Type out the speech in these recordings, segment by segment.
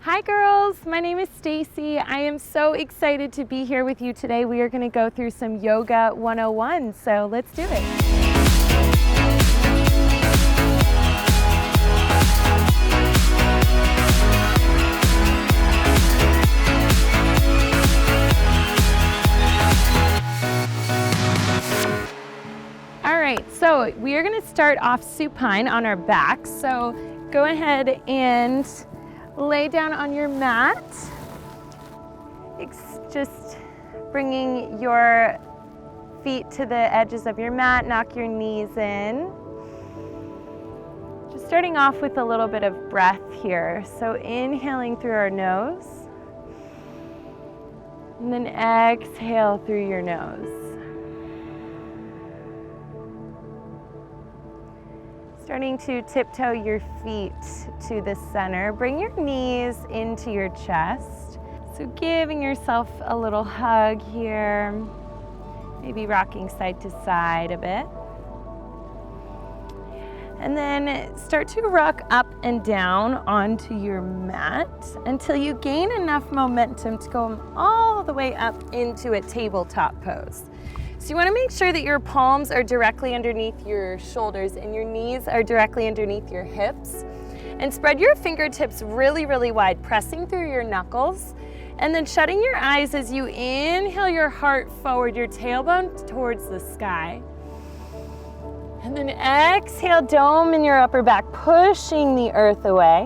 Hi girls, my name is Stacey. I am so excited to be here with you today. We are going to go through some Yoga 101, so let's do it. All right, so we are going to start off supine on our backs. So go ahead and lay down on your mat. Just bringing your feet to the edges of your mat, knock your knees in. Just starting off with a little bit of breath here. So inhaling through our nose, and then exhale through your nose. Starting to tiptoe your feet to the center. Bring your knees into your chest. So giving yourself a little hug here. Maybe rocking side to side a bit. And then start to rock up and down onto your mat until you gain enough momentum to go all the way up into a tabletop pose. So you want to make sure that your palms are directly underneath your shoulders and your knees are directly underneath your hips. And spread your fingertips really, really wide, pressing through your knuckles. And then shutting your eyes as you inhale your heart forward, your tailbone towards the sky. And then exhale, dome in your upper back, pushing the earth away.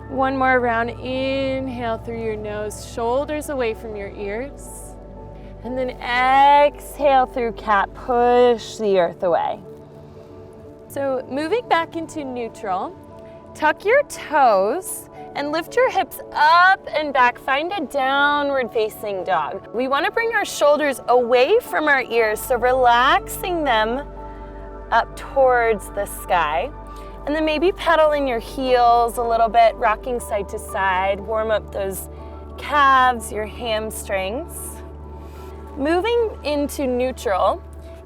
One more round, inhale through your nose, shoulders away from your ears. And then exhale through cat, push the earth away. So moving back into neutral, tuck your toes and lift your hips up and back. Find a downward facing dog. We want to bring our shoulders away from our ears, so relaxing them up towards the sky. And then maybe pedaling your heels a little bit, rocking side to side. Warm up those calves, your hamstrings. Moving into neutral,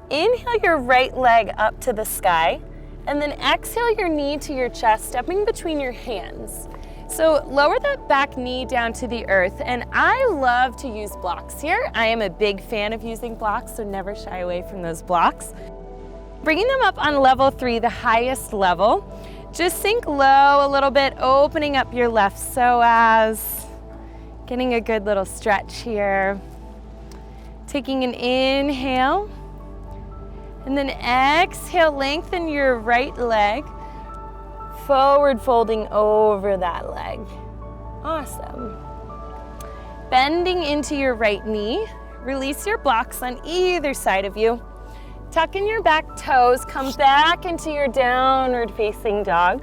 inhale your right leg up to the sky, and then exhale your knee to your chest, stepping between your hands. So lower that back knee down to the earth, and I love to use blocks here. I am a big fan of using blocks, so never shy away from those blocks. Bringing them up on level 3, the highest level. Just sink low a little bit, opening up your left psoas, getting a good little stretch here. Taking an inhale, and then exhale, lengthen your right leg, forward folding over that leg. Awesome. Bending into your right knee, release your blocks on either side of you. Tuck in your back toes, come back into your downward facing dog.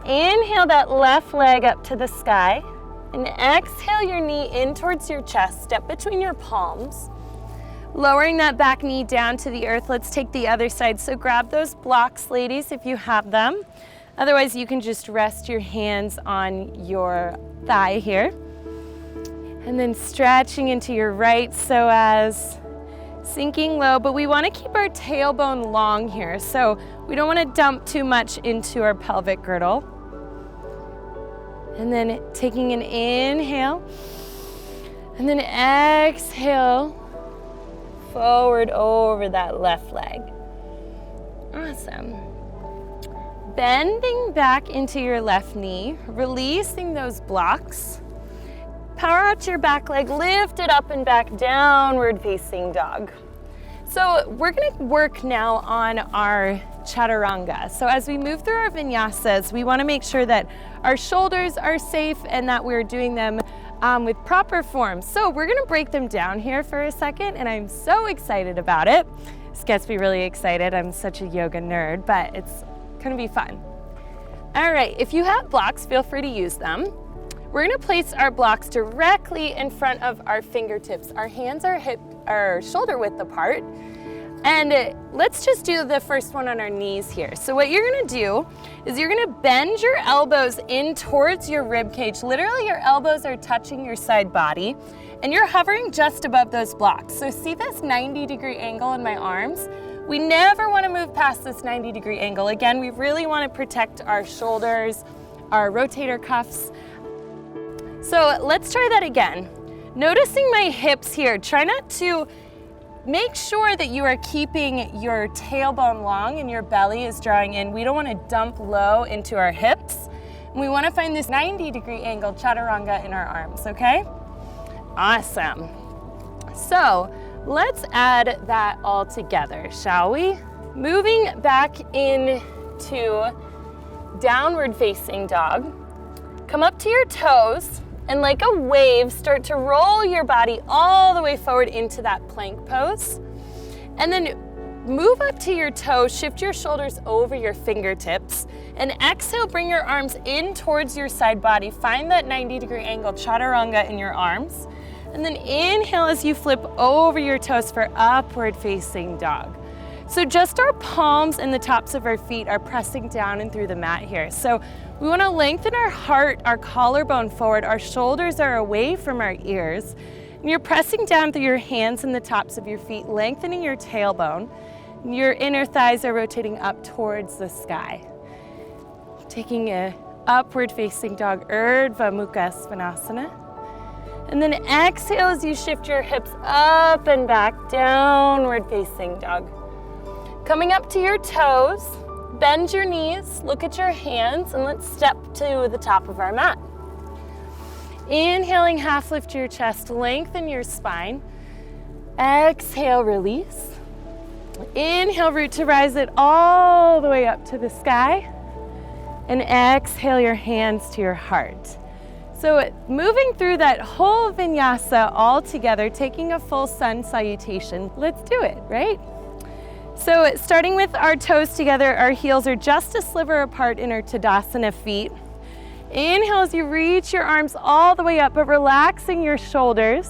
Inhale that left leg up to the sky. And exhale your knee in towards your chest, step between your palms. Lowering that back knee down to the earth. Let's take the other side. So grab those blocks, ladies, if you have them. Otherwise, you can just rest your hands on your thigh here. And then stretching into your right psoas, sinking low, but we want to keep our tailbone long here. So we don't want to dump too much into our pelvic girdle. And then taking an inhale, and then exhale, forward over that left leg. Awesome. Bending back into your left knee, releasing those blocks. Power out your back leg, lift it up and back, downward facing dog. So we're gonna work now on our Chaturanga. So as we move through our vinyasas, we wanna make sure that our shoulders are safe and that we're doing them with proper form. So we're gonna break them down here for a second, and I'm so excited about it. This gets me really excited. I'm such a yoga nerd, but it's gonna be fun. All right, if you have blocks, feel free to use them. We're gonna place our blocks directly in front of our fingertips. Our hands are shoulder width apart. And let's just do the first one on our knees here. So what you're gonna do is you're gonna bend your elbows in towards your rib cage. Literally your elbows are touching your side body and you're hovering just above those blocks. So see this 90-degree angle in my arms? We never wanna move past this 90-degree angle. Again, we really wanna protect our shoulders, our rotator cuffs. So let's try that again. Noticing my hips here, try not to make sure that you are keeping your tailbone long and your belly is drawing in. We don't want to dump low into our hips. And we want to find this 90-degree angle chaturanga in our arms, okay? Awesome. So let's add that all together, shall we? Moving back into downward facing dog. Come up to your toes and like a wave, start to roll your body all the way forward into that plank pose. And then move up to your toes, shift your shoulders over your fingertips, and exhale, bring your arms in towards your side body. Find that 90-degree angle chaturanga in your arms. And then inhale as you flip over your toes for upward facing dog. So just our palms and the tops of our feet are pressing down and through the mat here. So we want to lengthen our heart, our collarbone forward, our shoulders are away from our ears. And you're pressing down through your hands and the tops of your feet, lengthening your tailbone. Your inner thighs are rotating up towards the sky. Taking a upward facing dog, Urdhva Mukha Svanasana. And then exhale as you shift your hips up and back, downward facing dog. Coming up to your toes, bend your knees, look at your hands, and let's step to the top of our mat. Inhaling, half lift your chest, lengthen your spine. Exhale, release. Inhale, root to rise it all the way up to the sky. And exhale your hands to your heart. So moving through that whole vinyasa all together, taking a full sun salutation. Let's do it, right? So starting with our toes together, our heels are just a sliver apart in our Tadasana feet. Inhale as you reach your arms all the way up, but relaxing your shoulders.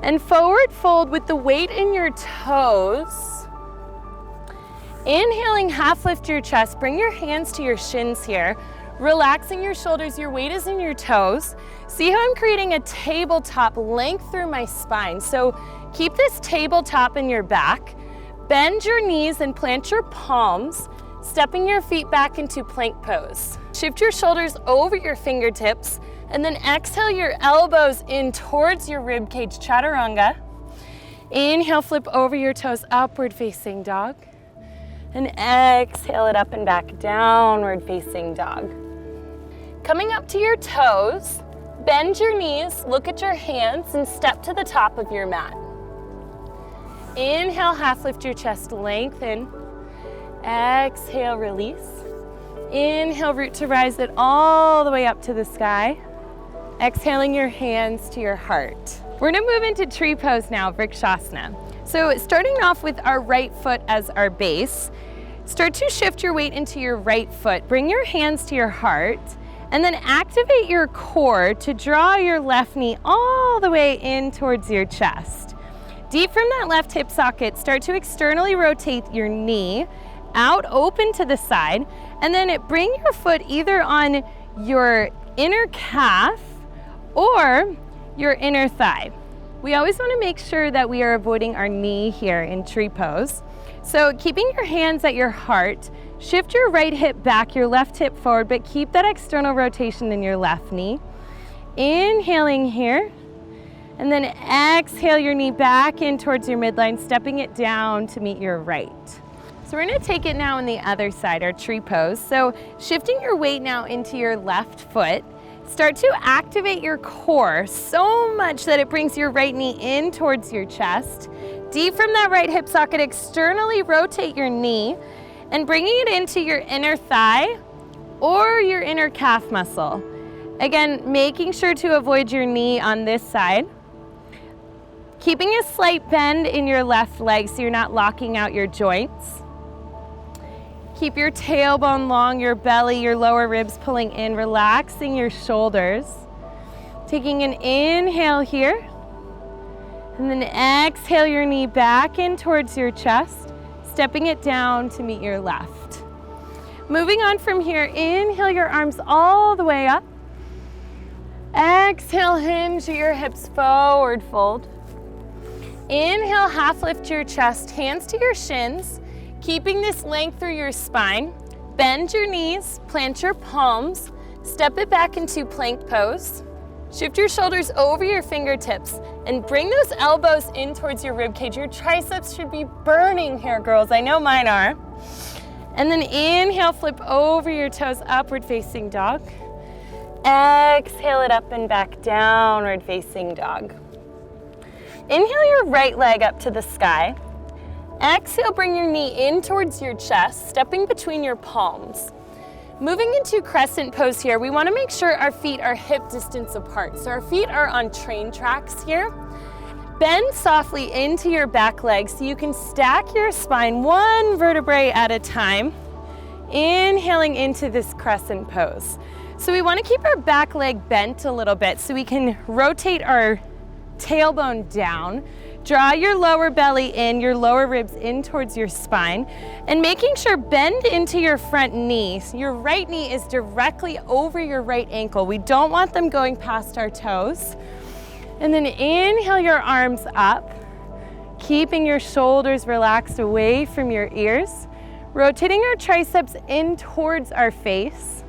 And forward fold with the weight in your toes. Inhaling, half lift your chest. Bring your hands to your shins here. Relaxing your shoulders, your weight is in your toes. See how I'm creating a tabletop length through my spine. So keep this tabletop in your back. Bend your knees and plant your palms, stepping your feet back into plank pose. Shift your shoulders over your fingertips, and then exhale your elbows in towards your rib cage, chaturanga. Inhale, flip over your toes, upward facing dog. And exhale it up and back, downward facing dog. Coming up to your toes, bend your knees, look at your hands, and step to the top of your mat. Inhale, half lift your chest, lengthen. Exhale, release. Inhale, root to rise it all the way up to the sky. Exhaling your hands to your heart. We're gonna move into tree pose now, Vrikshasana. So starting off with our right foot as our base, start to shift your weight into your right foot. Bring your hands to your heart, and then activate your core to draw your left knee all the way in towards your chest. Deep from that left hip socket, start to externally rotate your knee out, open to the side, and then bring your foot either on your inner calf or your inner thigh. We always want to make sure that we are avoiding our knee here in tree pose. So keeping your hands at your heart, shift your right hip back, your left hip forward, but keep that external rotation in your left knee. Inhaling here. And then exhale your knee back in towards your midline, stepping it down to meet your right. So we're gonna take it now on the other side, our tree pose. So shifting your weight now into your left foot, start to activate your core so much that it brings your right knee in towards your chest. Deep from that right hip socket, externally rotate your knee and bringing it into your inner thigh or your inner calf muscle. Again, making sure to avoid your knee on this side. Keeping a slight bend in your left leg so you're not locking out your joints. Keep your tailbone long, your belly, your lower ribs pulling in, relaxing your shoulders. Taking an inhale here. And then exhale your knee back in towards your chest, stepping it down to meet your left. Moving on from here, inhale your arms all the way up. Exhale, hinge your hips forward fold. Inhale, half lift your chest, hands to your shins, keeping this length through your spine. Bend your knees, plant your palms, Step it back into plank pose. Shift your shoulders over your fingertips and bring those elbows in towards your rib cage. Your triceps should be burning here, girls. I know mine are. And then inhale, flip over your toes, upward facing dog. Exhale it up and back, downward facing dog. Inhale your right leg up to the sky. Exhale, bring your knee in towards your chest, stepping between your palms. Moving into crescent pose here, we want to make sure our feet are hip distance apart. So our feet are on train tracks here. Bend softly into your back leg so you can stack your spine one vertebrae at a time. Inhaling into this crescent pose. So we want to keep our back leg bent a little bit so we can rotate our tailbone down. Draw your lower belly in, your lower ribs in towards your spine, and making sure bend into your front knee. Your right knee is directly over your right ankle. We don't want them going past our toes. And then inhale your arms up, keeping your shoulders relaxed away from your ears. Rotating our triceps in towards our face.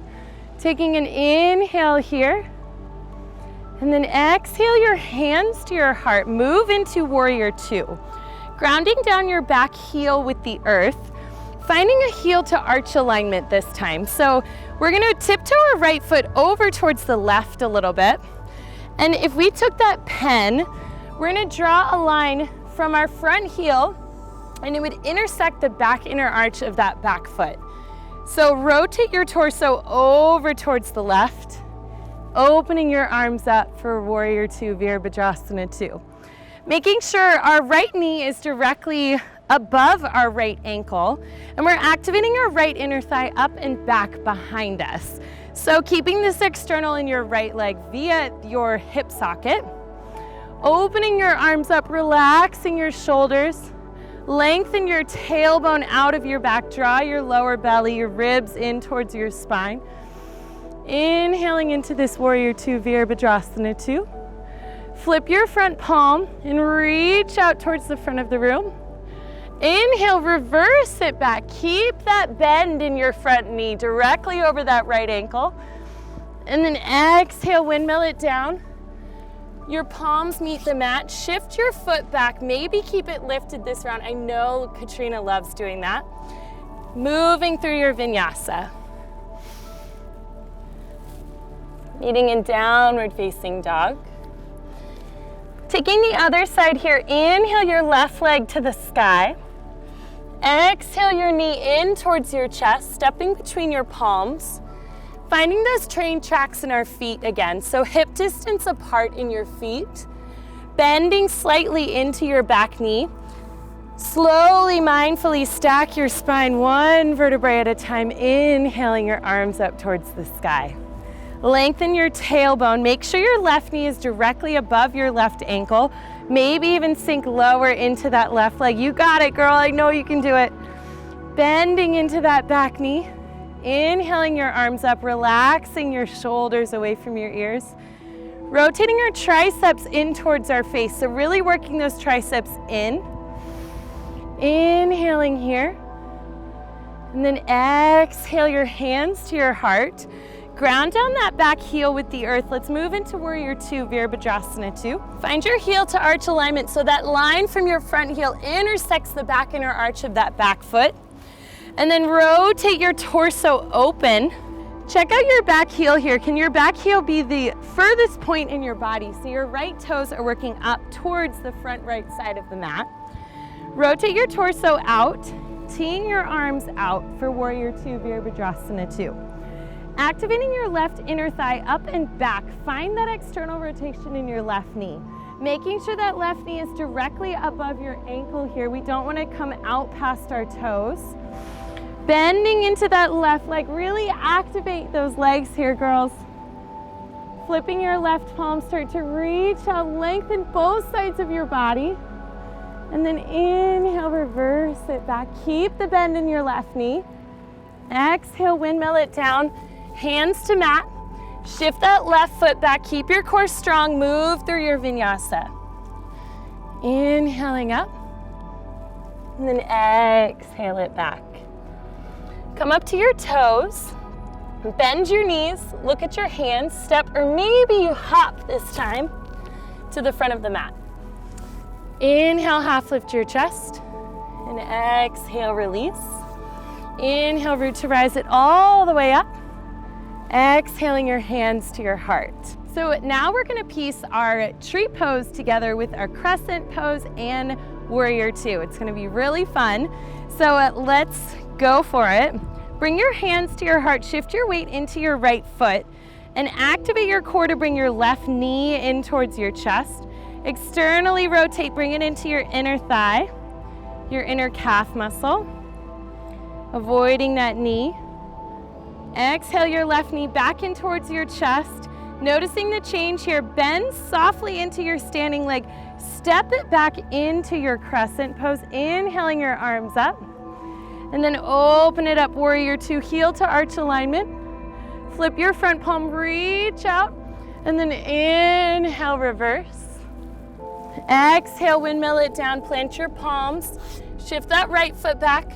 Taking an inhale here. And then exhale your hands to your heart. Move into warrior two. Grounding down your back heel with the earth. Finding a heel to arch alignment this time. So we're gonna tiptoe our right foot over towards the left a little bit. And if we took that pen, we're gonna draw a line from our front heel and it would intersect the back inner arch of that back foot. So rotate your torso over towards the left. Opening your arms up for warrior two, Virabhadrasana 2. Making sure our right knee is directly above our right ankle, and we're activating our right inner thigh up and back behind us. So keeping this external in your right leg via your hip socket. Opening your arms up, relaxing your shoulders. Lengthen your tailbone out of your back. Draw your lower belly, your ribs in towards your spine. Inhaling into this warrior two, Virabhadrasana 2. Flip your front palm and reach out towards the front of the room. Inhale, reverse it back. Keep that bend in your front knee directly over that right ankle. And then exhale, windmill it down. Your palms meet the mat. Shift your foot back. Maybe keep it lifted this round. I know Katrina loves doing that. Moving through your vinyasa. Meeting in downward facing dog. Taking the other side here, inhale your left leg to the sky. Exhale your knee in towards your chest, stepping between your palms. Finding those train tracks in our feet again, so hip distance apart in your feet. Bending slightly into your back knee. Slowly, mindfully stack your spine one vertebrae at a time, inhaling your arms up towards the sky. Lengthen your tailbone. Make sure your left knee is directly above your left ankle. Maybe even sink lower into that left leg. You got it, girl. I know you can do it. Bending into that back knee. Inhaling your arms up, relaxing your shoulders away from your ears. Rotating our triceps in towards our face. So really working those triceps in. Inhaling here. And then exhale your hands to your heart. Ground down that back heel with the earth. Let's move into warrior two, Virabhadrasana 2. Find your heel to arch alignment so that line from your front heel intersects the back inner arch of that back foot. And then rotate your torso open. Check out your back heel here. Can your back heel be the furthest point in your body? So your right toes are working up towards the front right side of the mat. Rotate your torso out, teeing your arms out for warrior two, Virabhadrasana 2. Activating your left inner thigh up and back. Find that external rotation in your left knee. Making sure that left knee is directly above your ankle here. We don't want to come out past our toes. Bending into that left leg. Really activate those legs here, girls. Flipping your left palm, start to reach out, lengthen both sides of your body. And then inhale, reverse it back. Keep the bend in your left knee. Exhale, windmill it down. Hands to mat. Shift that left foot back. Keep your core strong. Move through your vinyasa. Inhaling up. And then exhale it back. Come up to your toes. Bend your knees, look at your hands, step, or maybe you hop this time to the front of the mat. Inhale, half lift your chest, and exhale, release. Inhale, root to rise it all the way up. Exhaling your hands to your heart. So now we're gonna piece our tree pose together with our crescent pose and warrior two. It's gonna be really fun. So let's go for it. Bring your hands to your heart, shift your weight into your right foot, and activate your core to bring your left knee in towards your chest. Externally rotate, bring it into your inner thigh, your inner calf muscle, avoiding that knee. Exhale your left knee back in towards your chest. Noticing the change here, bend softly into your standing leg. Step it back into your crescent pose, inhaling your arms up. And then open it up, warrior two, heel to arch alignment. Flip your front palm, reach out, and then inhale, reverse. Exhale, windmill it down, plant your palms. Shift that right foot back.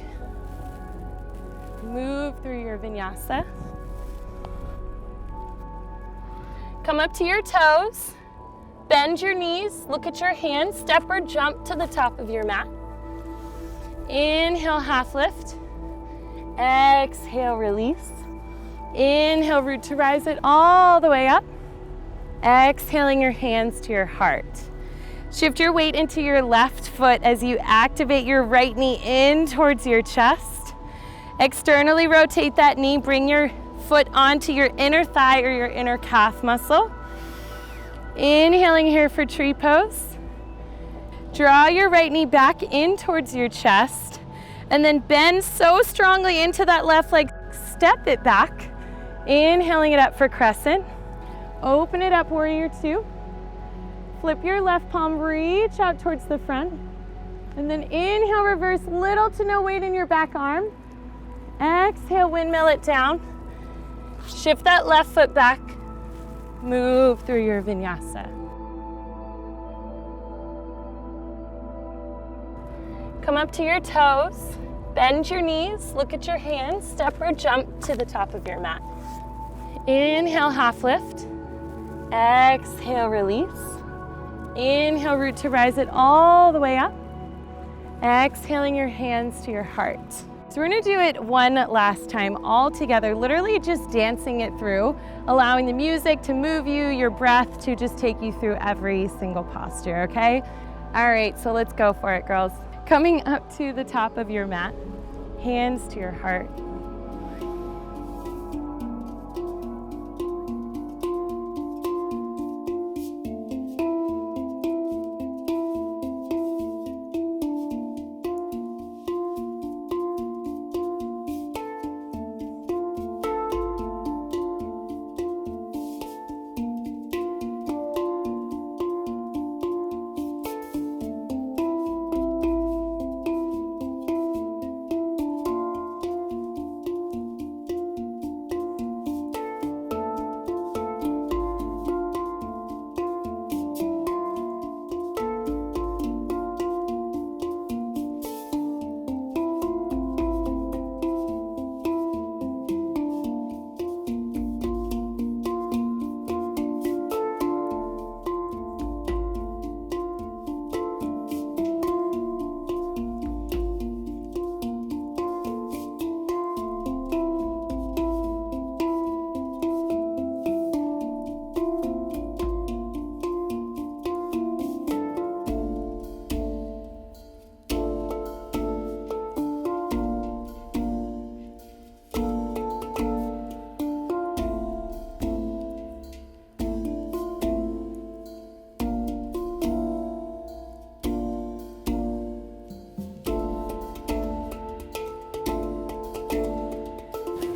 Move through your vinyasa. Come up to your toes. Bend your knees, look at your hands, step or jump to the top of your mat. Inhale, half lift. Exhale, release. Inhale, root to rise it all the way up. Exhaling your hands to your heart. Shift your weight into your left foot as you activate your right knee in towards your chest. Externally rotate that knee, bring your foot onto your inner thigh or your inner calf muscle. Inhaling here for tree pose. Draw your right knee back in towards your chest, and then bend so strongly into that left leg, step it back. Inhaling it up for crescent. Open it up, warrior two. Flip your left palm, reach out towards the front. And then inhale, reverse, little to no weight in your back arm. Exhale, windmill it down. Shift that left foot back. Move through your vinyasa. Come up to your toes, bend your knees, look at your hands, step or jump to the top of your mat. Inhale, half lift. Exhale, release. Inhale, root to rise it all the way up. Exhaling your hands to your heart. So we're gonna do it one last time all together, literally just dancing it through, allowing the music to move you, your breath to just take you through every single posture, okay? All right, so let's go for it, girls. Coming up to the top of your mat, hands to your heart.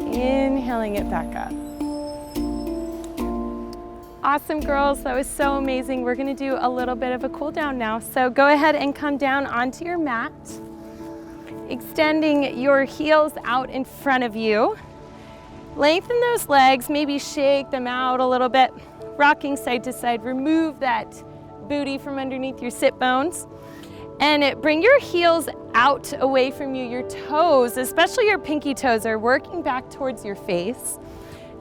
Inhaling it back up. Awesome, girls, that was so amazing. We're gonna do a little bit of a cool down now. So go ahead and come down onto your mat, extending your heels out in front of you. Lengthen those legs, maybe shake them out a little bit, rocking side to side. Remove that booty from underneath your sit bones. And bring your heels out away from you. Your toes, especially your pinky toes, are working back towards your face.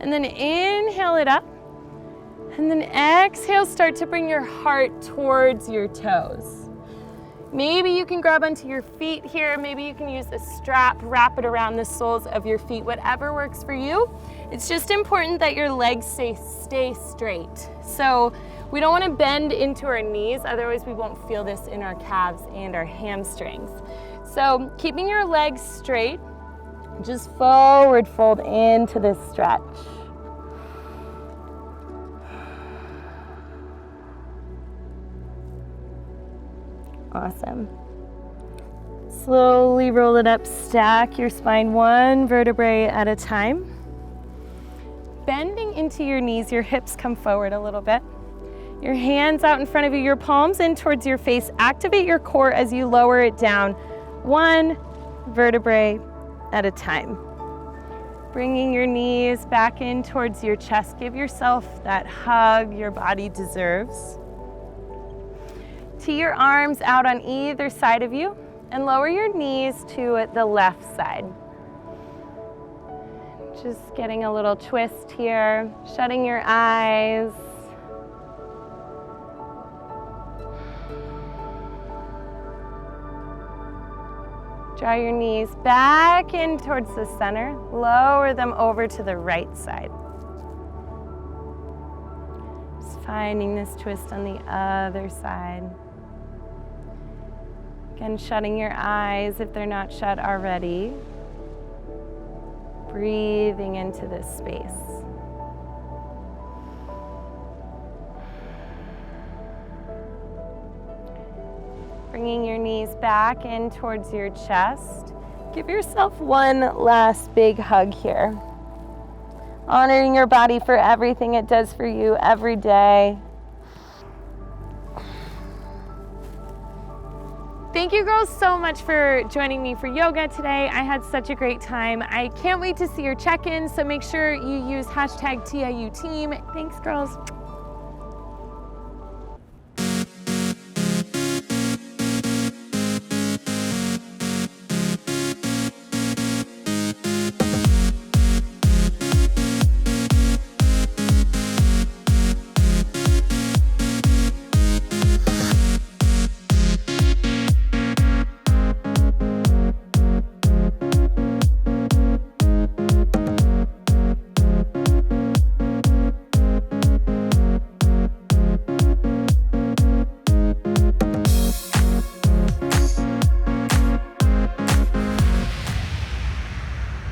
And then inhale it up. And then exhale, start to bring your heart towards your toes. Maybe you can grab onto your feet here. Maybe you can use a strap, wrap it around the soles of your feet, whatever works for you. It's just important that your legs stay straight. So we don't want to bend into our knees, otherwise we won't feel this in our calves and our hamstrings. So keeping your legs straight, just forward fold into this stretch. Awesome. Slowly roll it up, stack your spine one vertebrae at a time. Bending into your knees, your hips come forward a little bit. Your hands out in front of you, your palms in towards your face. Activate your core as you lower it down, one vertebrae at a time. Bringing your knees back in towards your chest. Give yourself that hug your body deserves. Tee your arms out on either side of you and lower your knees to the left side. Just getting a little twist here, shutting your eyes. Draw your knees back in towards the center. Lower them over to the right side. Just finding this twist on the other side. Again, shutting your eyes if they're not shut already. Breathing into this space. Bringing your knees back in towards your chest. Give yourself one last big hug here. Honoring your body for everything it does for you every day. Thank you girls so much for joining me for yoga today. I had such a great time. I can't wait to see your check-in, so make sure you use #TIUteam. Thanks girls.